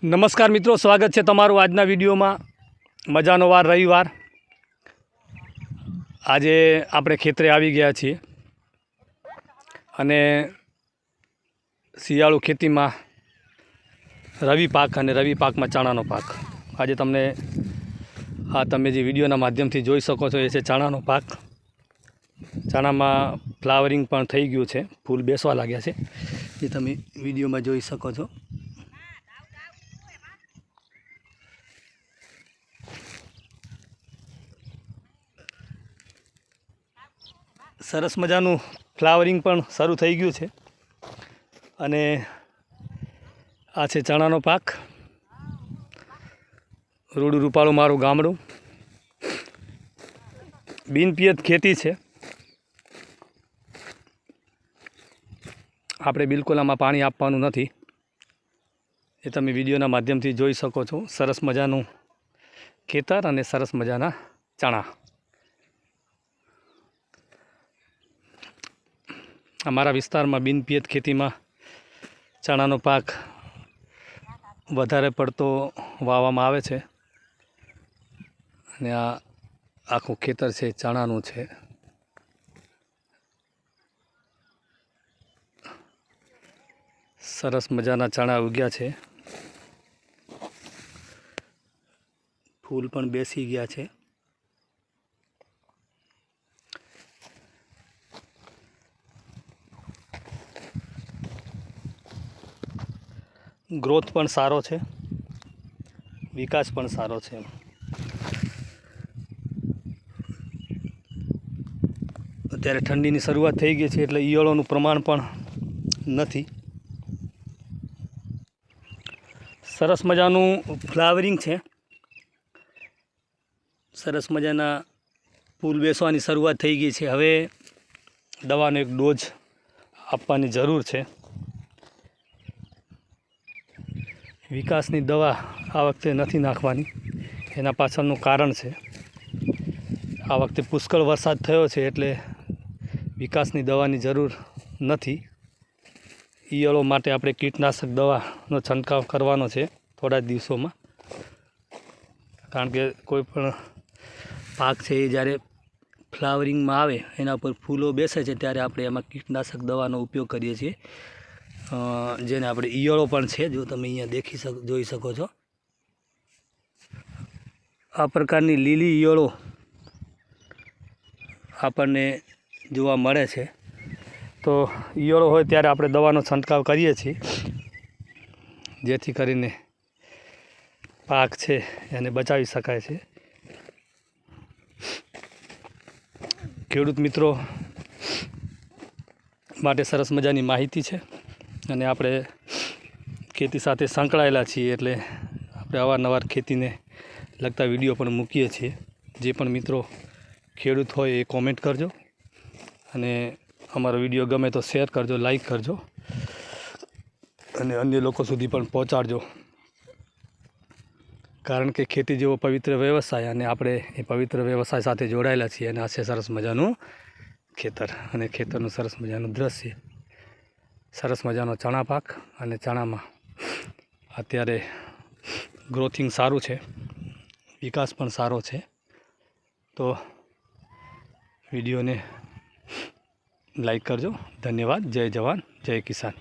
નમસ્કાર મિત્રો, સ્વાગત છે તમારું આજના વિડીયોમાં। મજાનો વાર રવિવાર। આજે આપણે ખેતરે આવી ગયા છીએ અને શિયાળુ ખેતીમાં રવિ પાક અને રવિ પાકમાં ચણાનો પાક। આજે તમે જે વિડીયોના માધ્યમથી જોઈ શકો છો એ છે ચણાનો પાક। ચણામાં ફ્લાવરિંગ પણ થઈ ગયું છે, ફૂલ બેસવા લાગ્યા છે, એ તમે વિડીયોમાં જોઈ શકો છો। સરસ મજાનું ફ્લાવરિંગ પણ શરૂ થઈ ગયું છે અને આ છે ચણાનો પાક। રૂડું રૂપાળું મારું ગામડું, બિનપિયત ખેતી છે। આપણે બિલકુલ આમાં પાણી આપવાનું નથી, એ તમે વિડીયોના માધ્યમથી જોઈ શકો છો। સરસ મજાનું ખેતર અને સરસ મજાના ચણા। અમારા વિસ્તારમાં બિનપિયત ખેતીમાં ચણાનો પાક વધારે પડતો વાવવામાં આવે છે અને આ આખું ખેતર છે ચણાનું છે। સરસ મજાના ચણા ઉગ્યા છે, ફૂલ પણ બેસી ગયા છે। ગ્રોથ પણ સારો છે, વિકાસ પણ સારો છે। અત્યારે ઠંડીની શરૂઆત થઈ ગઈ છે એટલે ઈયળોનું પ્રમાણ પણ નથી। સરસ મજાનું ફ્લાવરિંગ છે, સરસ મજાના ફૂલ બેસવાની શરૂઆત થઈ ગઈ છે। હવે દવાનો એક ડોઝ આપવાની જરૂર છે। વિકાસની દવા આ વખતે નથી નાખવાની, એના પાછળનું કારણ છે આ વખતે પુષ્કળ વરસાદ થયો છે એટલે વિકાસની દવાની જરૂર નથી। ઈયળો માટે આપણે કીટનાશક દવાનો છંટકાવ કરવાનો છે થોડા જ દિવસોમાં, કારણ કે કોઈ પણ પાક છે એ જ્યારે ફ્લાવરિંગમાં આવે, એના પર ફૂલો બેસે છે ત્યારે આપણે એમાં કીટનાશક દવાનો ઉપયોગ કરીએ છીએ, જેને આપણે ઈયળો પણ છે, જો તમે અહીંયા જોઈ શકો છો આ પ્રકારની લીલી ઈયળો આપણને જોવા મળે છે। તો ઈયળો હોય ત્યારે આપણે દવાનો છંટકાવ કરીએ છીએ જેથી કરીને પાક છે એને બચાવી શકાય છે। ખેડૂત મિત્રો માટે સરસ મજાની માહિતી છે અને આપણે ખેતી સાથે સંકળાયેલા છીએ એટલે આપણે અવારનવાર ખેતીને લગતા વિડીયો પણ મૂકીએ છીએ। જે પણ મિત્રો ખેડૂત હોય એ કોમેન્ટ કરજો અને અમારો વિડીયો ગમે તો શેર કરજો, લાઈક કરજો અને અન્ય લોકો સુધી પણ પહોંચાડજો, કારણ કે ખેતી જેવો પવિત્ર વ્યવસાય અને આપણે એ પવિત્ર વ્યવસાય સાથે જોડાયેલા છીએ। અને આ છે સરસ મજાનું ખેતર અને ખેતરનું સરસ મજાનું દૃશ્ય। સરસ મજાનો ચણા પાક અને ચણામાં અત્યારે ગ્રોથિંગ સારું છે, વિકાસ પણ સારો છે। તો વિડીયોને લાઈક કરજો। ધન્યવાદ। જય જવાન, જય કિસાન।